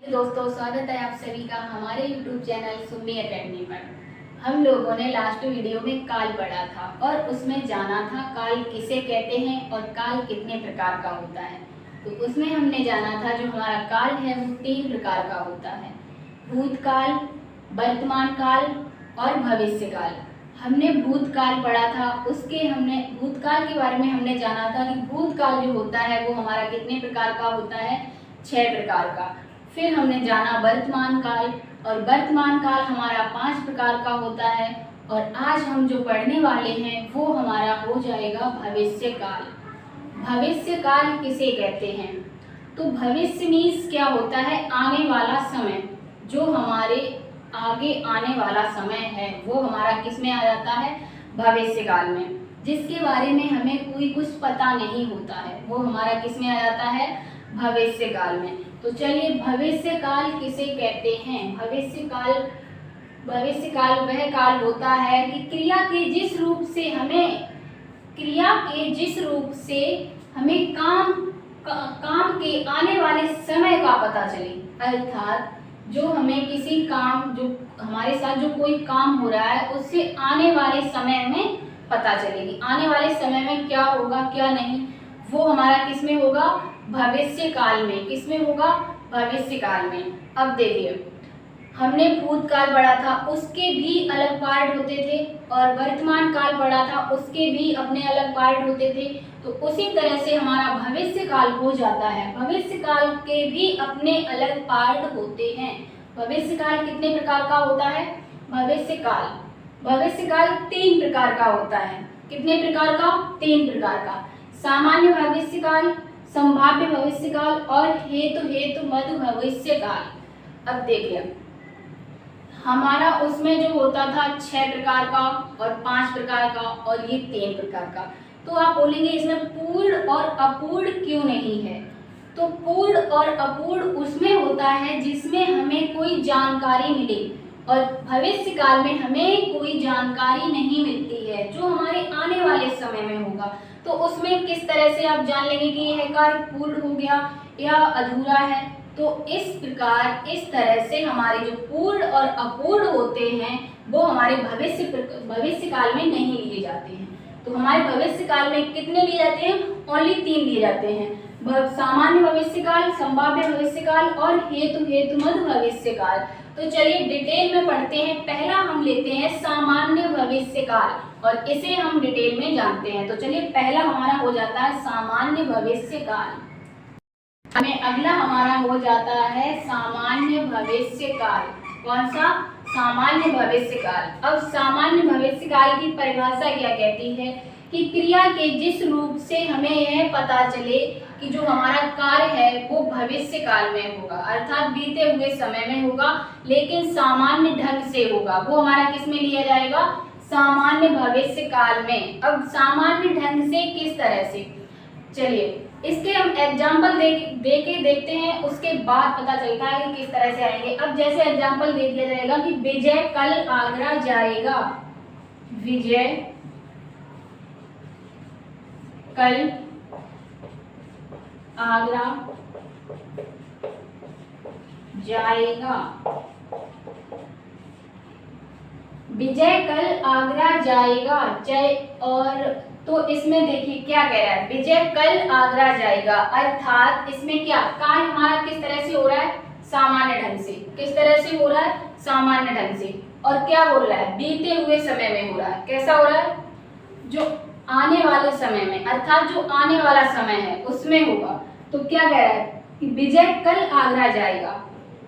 दोस्तों, स्वागत है आप सभी का हमारे YouTube चैनल सुन्नी एकेडमी पर। हम लोगों ने लास्ट वीडियो में काल पढ़ा था और उसमें जाना था काल किसे कहते हैं और काल कितने प्रकार का होता है। तो उसमें हमने जाना था जो हमारा काल है वो 3 प्रकार का होता है: भूतकाल, वर्तमान काल और भविष्य काल। हमने भूतकाल पढ़ा था, भूतकाल के बारे में हमने जाना था कि भूतकाल जो होता है वो हमारा कितने प्रकार का होता है, 6 प्रकार का। फिर हमने जाना वर्तमान काल, और वर्तमान काल हमारा 5 प्रकार का होता है। और आज हम जो पढ़ने वाले हैं वो हमारा हो जाएगा भविष्य काल। भविष्य काल किसे कहते हैं? तो भविष्य मीन्स क्या होता है, आने वाला समय। जो हमारे आगे आने वाला समय है वो हमारा किस में आ जाता है, भविष्य काल में। जिसके बारे में हमें कोई कुछ पता नहीं होता है वो हमारा किस में आ जाता है, भविष्य काल में। तो चलिए, भविष्य काल किसे कहते हैं? भविष्य काल वह काल होता है कि क्रिया के जिस रूप से हमें काम के आने वाले समय का पता चले। अर्थात जो हमें किसी काम, जो हमारे साथ जो कोई काम हो रहा है उससे आने वाले समय में पता चलेगी। आने वाले समय में क्या होगा क्या नहीं, वो हमारा किस में होगा, भविष्य काल में। किस में होगा, भविष्य काल में। अब देखिए, हमने भूतकाल पढ़ा था, उसके भी अलग पार्ट होते थे, और वर्तमान काल पढ़ा था, उसके भी अपने अलग पार्ट होते थे। तो उसी तरह से हमारा भविष्य काल हो जाता है। भविष्य काल के भी अपने अलग पार्ट होते हैं। भविष्य काल कितने प्रकार का होता है? भविष्य काल 3 प्रकार का होता है। कितने प्रकार का? 3 प्रकार का। सामान्य भविष्य काल, संभाव्य भविष्य काल और हेतु मध्य भविष्य काल। अब देखिए, हमारा उसमें जो होता था 6 प्रकार का और 5 प्रकार का और ये 3 प्रकार का। तो आप बोलेंगे इसमें पूर्ण और अपूर्ण क्यों नहीं है? तो पूर्ण और अपूर्ण उसमें होता है जिसमें हमें कोई जानकारी मिले, और भविष्य काल में हमें कोई जानकारी नहीं मिलती है जो हमारे आने वाले समय में होगा। तो उसमें किस तरह से आप जान लेंगे कि यह कार्य पूर्ण हो गया या अधूरा है? तो इस तरह से हमारे जो पूर्ण और अपूर्ण होते हैं वो हमारे भविष्य काल में नहीं लिए जाते हैं। तो हमारे भविष्य काल में कितने लिए जाते हैं? ओनली 3 लिए जाते हैं: सामान्य भविष्य काल, संभाव्य भविष्य काल और हेतु मध्य भविष्य काल। तो चलिए डिटेल में पढ़ते हैं। पहला हम लेते हैं सामान्य भविष्य काल, और इसे हम डिटेल में जानते हैं। तो चलिए, पहला हमारा हो जाता है सामान्य भविष्य काल। अगला हमारा हो जाता है सामान्य भविष्य काल। कौन सा? सामान्य भविष्य काल। अब सामान्य भविष्य काल की परिभाषा क्या कहती है कि क्रिया के जिस रूप से हमें यह पता चले कि जो हमारा कार्य है वो भविष्य काल में होगा, अर्थात बीते हुए समय में होगा, लेकिन सामान्य ढंग से होगा। वो हमारा किस में लिया जाएगा? सामान्य भविष्य काल में। अब सामान्य ढंग से किस तरह से, चलिए इसके हम एग्जाम्पल दे के देखते हैं, उसके बाद पता चलता है कि किस तरह से आएंगे। अब जैसे एग्जाम्पल दे दिया जाएगा कि विजय कल आगरा जाएगा। विजय कल आगरा जाएगा। विजय कल आगरा जाएगा। और तो इसमें देखिए क्या कह रहा है, विजय कल आगरा जाएगा। अर्थात इसमें क्या कार्य हमारा किस तरह से हो रहा है? सामान्य ढंग से। किस तरह से हो रहा है? सामान्य ढंग से। और क्या बोल रहा है? बीते हुए समय में हो रहा है। कैसा हो रहा है? जो आने वाले समय में, अर्थात जो आने वाला समय है उसमें होगा। तो क्या कह रहा है कि विजय कल आगरा जाएगा।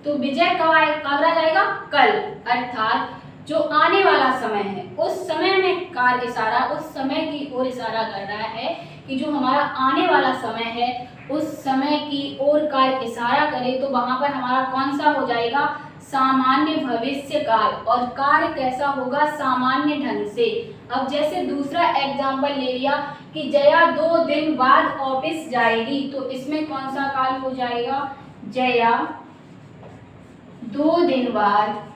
तो विजय कब आगरा जाएगा? कल। अर्थात जो आने वाला समय है उस समय में कार्य इशारा उस समय की ओर इशारा कर रहा है कि जो हमारा आने वाला समय है उस समय की ओर कार्य इशारा करे, तो वहां पर हमारा कौन सा हो जाएगा? सामान्य भविष्य काल। और कार्य कैसा होगा? सामान्य ढंग से। अब जैसे दूसरा एग्जाम्पल ले लिया कि जया 2 दिन बाद ऑफिस जाएगी। तो इसमें कौन सा काल हो जाएगा? जया 2 दिन बाद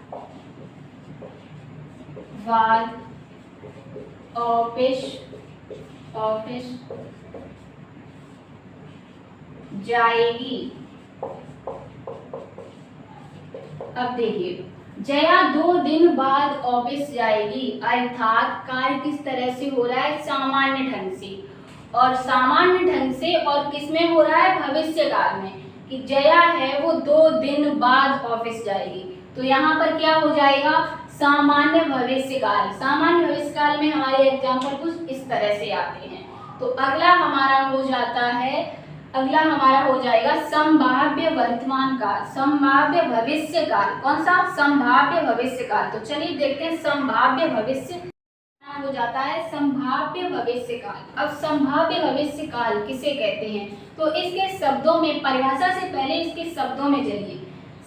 ऑफिस जाएगी। अब देखिए, जया 2 दिन बाद ऑफिस जाएगी, अर्थात कार्य किस तरह से हो रहा है, सामान्य ढंग से। और सामान्य ढंग से और किस में हो रहा है, भविष्य काल में, कि जया है वो 2 दिन बाद ऑफिस जाएगी। तो यहाँ पर क्या हो जाएगा, सामान्य भविष्य काल। सामान्य भविष्य काल में हमारे एग्जाम्पल कुछ इस तरह से आते हैं। तो अगला हमारा हो जाएगा संभाव्य वर्तमान काल, संभाव्य भविष्य काल। कौन सा, संभाव्य भविष्य काल। तो चलिए देखते हैं संभाव्य भविष्य हो जाता है संभाव्य भविष्य काल। अब संभाव्य भविष्य काल किसे कहते हैं, तो इसके शब्दों में, परिभाषा से पहले इसके शब्दों में चलिए।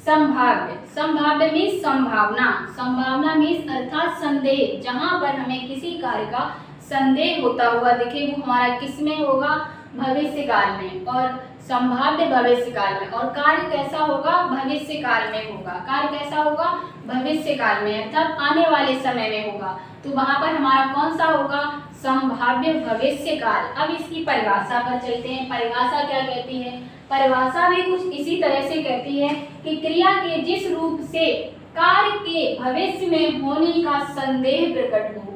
संभाव्य, संभाव्य मीन्स संभावना, संभावना मीन्स अर्थात संदेह। जहां पर हमें किसी कार्य का संदेह होता हुआ दिखे वो हमारा किस में होगा, भविष्य काल में। और संभाव्य भविष्य काल में। और कार्य कैसा होगा, भविष्य काल में होगा। कार्य कैसा होगा, भविष्य काल में, अर्थात आने वाले समय में होगा। तो वहां पर हमारा कौन सा होगा, संभाव्य भविष्य काल। अब इसकी परिभाषा पर चलते हैं। परिभाषा क्या कहती है, परिभाषा भी कुछ इसी तरह से कहती है कि क्रिया के जिस रूप से कार्य के भविष्य में होने का संदेह प्रकट हो,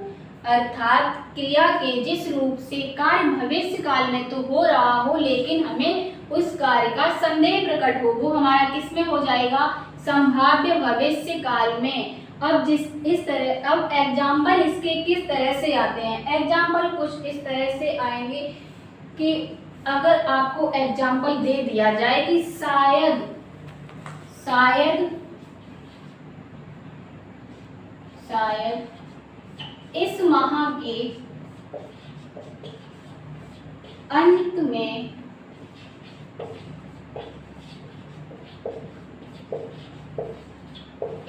अर्थात क्रिया के जिस रूप से कार्य भविष्य काल में तो हो रहा हो लेकिन हमें उस कार्य का संदेह प्रकट हो, वो हमारा किस में हो जाएगा, संभाव्य भविष्य काल में। अब अब एग्जाम्पल इसके किस तरह से आते हैं, एग्जाम्पल कुछ इस तरह से आएंगे कि अगर आपको एग्जाम्पल दे दिया जाए कि शायद इस माह के अंत में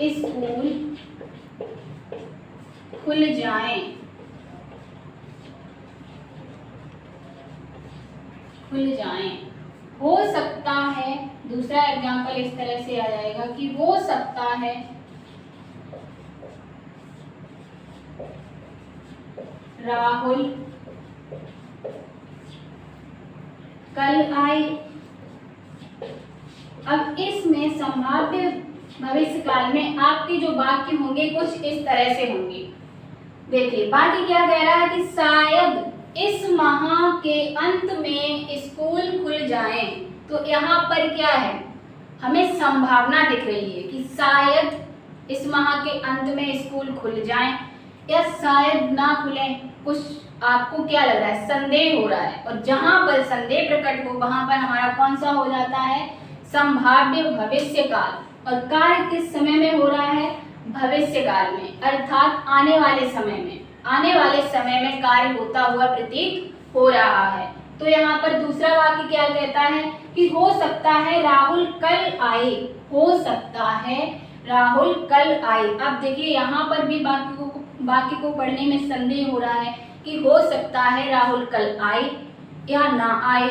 स्कूल खुल जाएं, हो सकता है। दूसरा एग्जाम्पल इस तरह से आ जाएगा कि हो सकता है राहुल कल आए। अब इसमें संभाव्य भविष्य काल में आपके जो वाक्य होंगे कुछ इस तरह से होंगे। देखिए वाक्य क्या कह रहा है कि शायद इस माह के अंत में स्कूल खुल जाएं। तो यहाँ पर क्या है, हमें संभावना दिख रही है कि शायद इस माह के अंत में स्कूल खुल जाएं या शायद ना खुले। कुछ आपको क्या लग रहा है, संदेह हो रहा है। और जहां पर संदेह प्रकट हो वहां पर हमारा कौन सा हो जाता है, संभाव्य भविष्य काल। और कार्य किस समय में हो रहा है, भविष्य काल में, अर्थात आने वाले समय में। आने वाले समय में कार्य होता हुआ प्रतीत हो रहा है। तो यहाँ पर दूसरा वाक्य क्या कहता है कि हो सकता है राहुल कल आए, हो सकता है राहुल कल आए। अब देखिए यहाँ पर भी वाक्य को पढ़ने में संदेह हो रहा है कि हो सकता है राहुल कल आए या ना आए।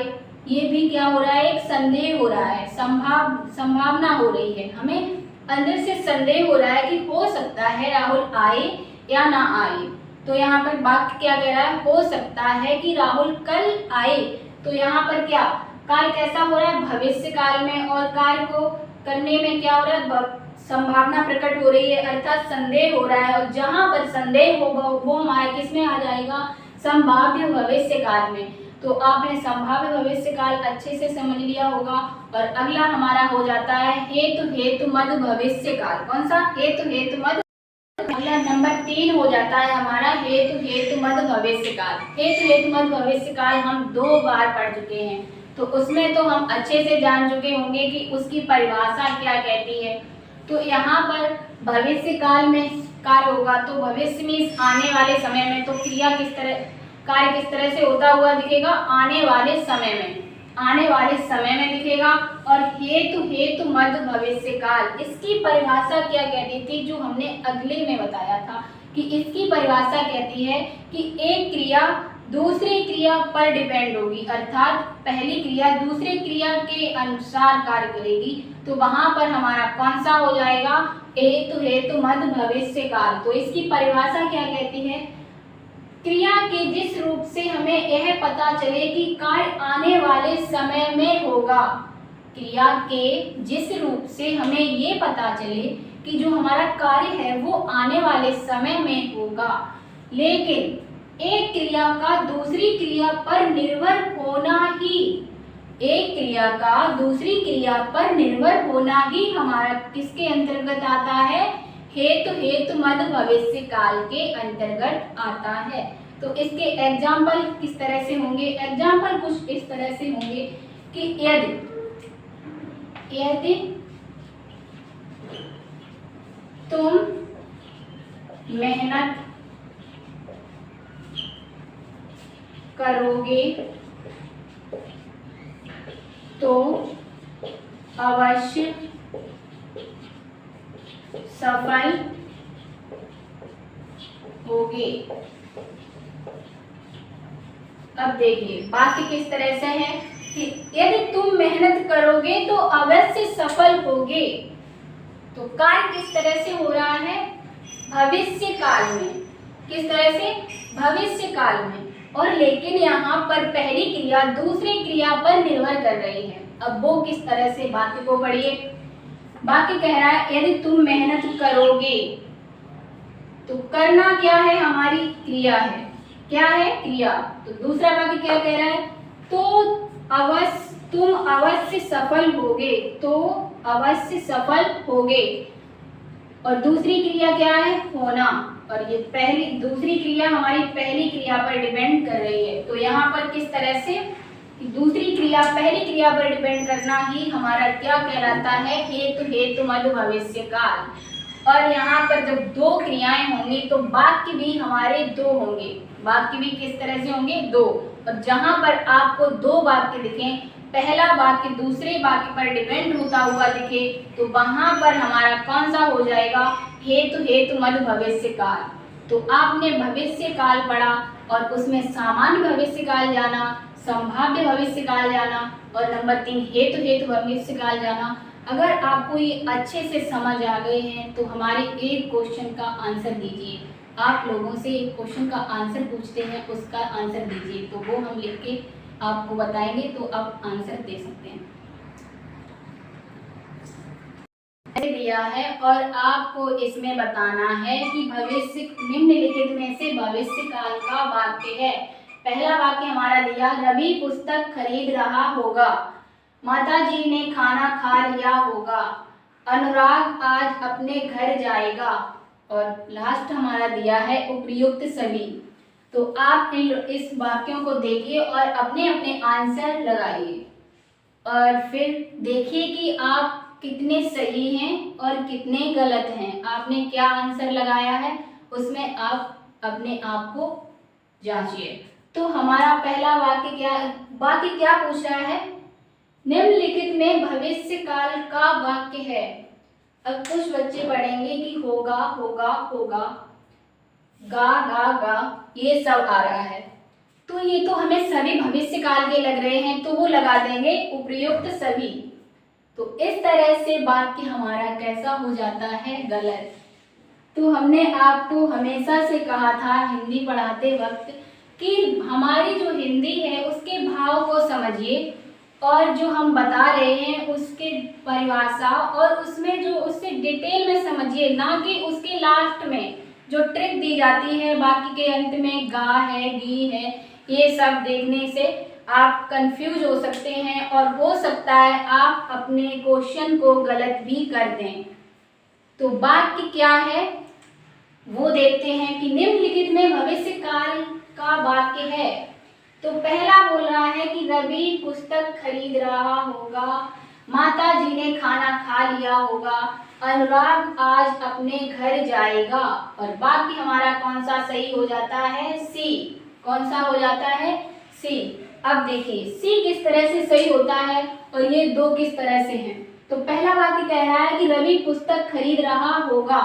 ये भी क्या हो रहा है, एक संदेह हो रहा है, संभावना हो रही है। हमें अंदर से संदेह हो रहा है कि हो सकता है राहुल आए या ना आए। तो यहाँ पर वाक्य क्या कह रहा है, हो सकता है कि राहुल कल आए। तो यहाँ पर क्या कार्य कैसा हो रहा है, भविष्य काल में। और कार्य को करने में क्या हो रहा है, संभावना प्रकट हो रही है, अर्थात संदेह हो रहा है। और जहां पर संदेह होगा वो हमारा किस में आ जाएगा, संभाव्य भविष्य काल में। तो आपने संभाव्य भविष्य काल अच्छे से समझ लिया होगा। और अगला हमारा हो जाता है हेतु मद भविष्य काल। कौन सा, हेतु मद। अगला नंबर 3 हो जाता है हमारा हेतु मद भविष्य काल। हेतु मद भविष्य काल हम 2 बार पढ़ चुके हैं, तो उसमें तो हम अच्छे से जान चुके होंगे कि उसकी परिभाषा क्या कहती है। तो यहाँ पर भविष्य काल में कार्य होगा, तो भविष्य में आने वाले समय में, तो क्रिया कार्य किस तरह से होता हुआ दिखेगा, आने वाले समय में दिखेगा। और हेतु मद भविष्य काल, इसकी परिभाषा क्या कहती थी, जो हमने अगले में बताया था कि इसकी परिभाषा कहती है कि एक क्रिया दूसरी क्रिया पर डिपेंड होगी, अर्थात पहली क्रिया दूसरी क्रिया के अनुसार कार्य करेगी। तो वहां पर हमारा कौन सा हो जाएगा, हेतु मद भविष्य काल। तो इसकी परिभाषा क्या कहती है, क्रिया के जिस रूप से हमें यह पता चले कि कार्य आने वाले समय में होगा, क्रिया के जिस रूप से हमें ये पता चले कि जो हमारा कार्य है वो आने वाले समय में होगा, लेकिन एक क्रिया का दूसरी क्रिया पर निर्भर होना ही, एक क्रिया का दूसरी क्रिया पर निर्भर होना ही हमारा किसके अंतर्गत आता है? हेतु मद भविष्य काल के अंतर्गत आता है। तो इसके एग्जाम्पल किस तरह से होंगे? एग्जाम्पल कुछ इस तरह से होंगे कि यदि तुम मेहनत करोगे तो अवश्य सफल होगे। अब देखिए वाक्य किस तरह से है कि यदि तुम मेहनत करोगे तो अवश्य सफल होगे। तो कार्य किस तरह से हो रहा है? भविष्य काल में। किस तरह से? भविष्य काल में। और लेकिन यहाँ पर पहली क्रिया दूसरी क्रिया पर निर्भर कर रही है। अब वो किस तरह से? वाक्य को पढ़िए। वाक्य कह रहा है यदि तुम मेहनत करोगे, तो करना क्या है? हमारी क्रिया है। क्या है? क्रिया। तो दूसरा वाक्य क्या कह रहा है? तो तुम अवश्य सफल होगे, तो अवश्य सफल होगे। और दूसरी क्रिया क्या है? होना। और ये दूसरी क्रिया हमारी पहली क्रिया पर डिपेंड कर रही है। तो यहाँ पर किस तरह से? दूसरी क्रिया पहली क्रिया पर डिपेंड करना ही हमारा क्या कहलाता है? हेतु मद भविष्य काल। और यहाँ पर जब दो क्रियाएं होंगी तो वाक्य भी हमारे दो होंगे। वाक्य भी किस तरह से होंगे? दो। और जहां पर आपको दो वाक्य दिखें, पहला वाक्य दूसरे वाक्य पर डिपेंड होता हुआ दिखे, तो वहां पर हमारा कौन सा हो जाएगा? हेतु मद भविष्य काल। तो आपने भविष्य काल पढ़ा और उसमें सामान्य भविष्य काल जाना, संभाव्य भविष्य काल जाना और नंबर 3 हेतु भविष्य काल जाना। अगर आपको ये अच्छे से समझ आ गए हैं तो हमारे एक क्वेश्चन का आंसर दीजिए। आप लोगों से एक क्वेश्चन का आंसर पूछते हैं, उसका आंसर दीजिए, तो वो हम लिख के आपको बताएंगे, तो आप आंसर दे सकते हैं। दिया है और आपको इसमें बताना है कि भविष्य निम्नलिखित में से भविष्य काल का वाक्य है। पहला वाक्य हमारा दिया, रवि पुस्तक खरीद रहा होगा, माताजी ने खाना खा लिया होगा, अनुराग आज अपने घर जाएगा। और लास्ट हमारा दिया है उपर्युक्त सभी। तो आप इस वाक्यों को देखिए और अपने अपने आंसर लगाइए और फिर देखिए कि आप कितने सही हैं और कितने गलत हैं। आपने क्या आंसर लगाया है उसमें आप अपने आप को जांचिए। तो हमारा पहला वाक्य क्या पूछ रहा है? निम्नलिखित में भविष्य काल का वाक्य है। अब कुछ बच्चे पढ़ेंगे कि होगा होगा होगा, गा ये सब आ रहा है, तो ये तो हमें सभी भविष्य काल के लग रहे हैं, तो वो लगा देंगे उपर्युक्त सभी। तो इस तरह से वाक्य हमारा कैसा हो जाता है? गलत। तो हमने आपको हमेशा से कहा था हिंदी पढ़ाते वक्त कि हमारी जो हिंदी है उसके भाव को समझिए और जो हम बता रहे हैं उसके परिभाषा और उसमें जो उससे डिटेल में समझिए, ना कि उसके लास्ट में जो ट्रिक दी जाती है बाकी के अंत में गा है गी है, ये सब देखने से आप कंफ्यूज हो सकते हैं और हो सकता है आप अपने क्वेश्चन को गलत भी कर दें। तो वाक्य क्या है वो देखते हैं कि निम्नलिखित में भविष्य काल का वाक्य है। तो पहला बोल रहा है कि रवि पुस्तक खरीद रहा होगा, माता जी ने खाना खा लिया होगा, अनुराग आज अपने घर जाएगा। और वाक्य हमारा कौन सा सही हो जाता है? सी। कौन सा हो जाता है? सी। अब देखिए सी किस तरह से सही होता है और ये दो किस तरह से हैं। तो पहला वाक्य कह रहा है कि रवि पुस्तक खरीद रहा होगा।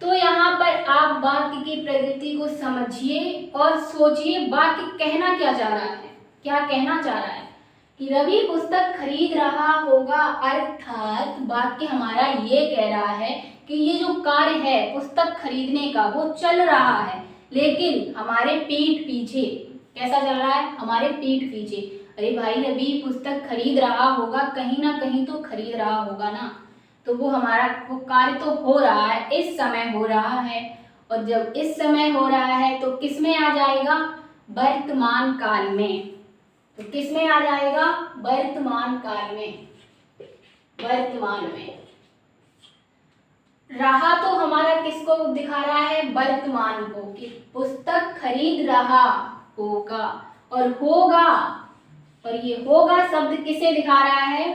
तो यहाँ पर आप वाक्य की प्रकृति को समझिए और सोचिए वाक्य कहना क्या चाह रहा है। क्या कहना चाह रहा है कि रवि पुस्तक खरीद रहा होगा, अर्थात वाक्य हमारा ये कह रहा है कि ये जो कार्य है पुस्तक खरीदने का वो चल रहा है, लेकिन हमारे पीठ पीछे कैसा चल रहा है? हमारे पीठ पीछे। अरे भाई रवि पुस्तक खरीद रहा होगा, कहीं ना कहीं तो खरीद रहा होगा ना, तो वो कार्य तो हो रहा है, इस समय हो रहा है। और जब इस समय हो रहा है तो किस में आ जाएगा? वर्तमान काल में। तो किस में आ जाएगा? वर्तमान काल में, वर्तमान में। रहा तो हमारा किसको दिखा रहा है? वर्तमान को, कि पुस्तक खरीद रहा होगा। और होगा, और ये होगा शब्द किसे दिखा रहा है?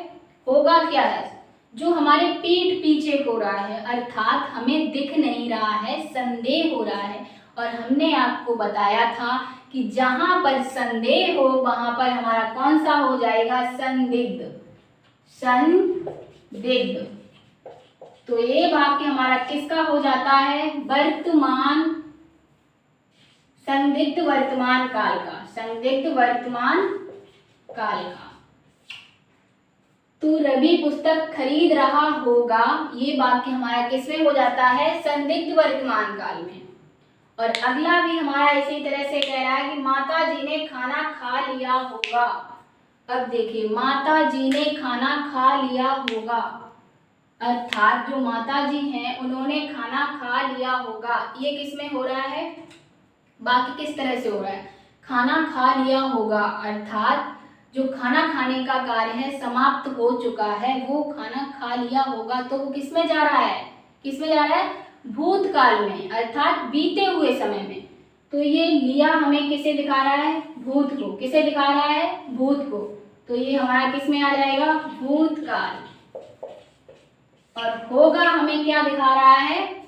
होगा क्या है? जो हमारे पीठ पीछे हो रहा है, अर्थात हमें दिख नहीं रहा है, संदेह हो रहा है। और हमने आपको बताया था कि जहां पर संदेह हो वहां पर हमारा कौन सा हो जाएगा? संदिग्ध, संदिग्ध। तो ये वाक्य हमारा किसका हो जाता है? वर्तमान, संदिग्ध वर्तमान काल का, संदिग्ध वर्तमान काल का। तो रवि पुस्तक खरीद रहा होगा, ये वाक्य हमारा किसमें हो जाता है? संदिग्ध वर्तमान काल में। और अगला भी हमारा इसी तरह से कह रहा है कि माता जी ने खाना खा लिया होगा। अब देखिए, माता जी ने खाना खा लिया होगा, अर्थात जो माता जी हैं उन्होंने खाना खा लिया होगा। ये किसमें हो रहा है? बाकी किस तरह से हो रहा है? खाना खा लिया होगा, अर्थात जो खाना खाने का कार्य है समाप्त हो चुका है, वो खाना खा लिया होगा। तो वो किसमें जा रहा है? किसमें जा रहा है? भूतकाल में, अर्थात बीते हुए समय में। तो ये लिया हमें किसे दिखा रहा है? भूत को। किसे दिखा रहा है? भूत को। तो ये हमारा किसमें आ जाएगा? भूतकाल। और होगा हमें क्या दिखा रहा है?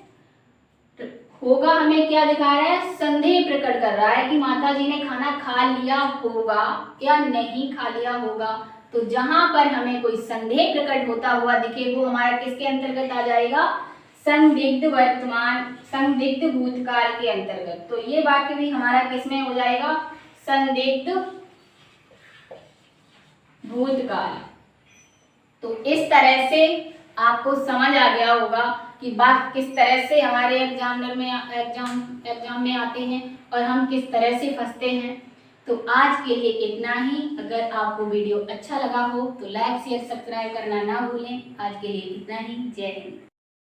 होगा हमें क्या दिखा रहा है? संदेह प्रकट कर रहा है कि माता जी ने खाना खा लिया होगा या नहीं खा लिया होगा। तो जहां पर हमें कोई संदेह प्रकट होता हुआ दिखे वो हमारा किसके अंतर्गत आ जाएगा? संदिग्ध वर्तमान, संदिग्ध भूतकाल के अंतर्गत। तो ये वाक्य भी हमारा किसमें हो जाएगा? संदिग्ध भूतकाल। तो इस तरह से आपको समझ आ गया होगा कि बात किस तरह से हमारे एग्जाम में आते हैं और हम किस तरह से फंसते हैं। तो आज के लिए इतना ही। अगर आपको वीडियो अच्छा लगा हो तो लाइक शेयर सब्सक्राइब करना ना भूलें। आज के लिए इतना ही। जय हिंद।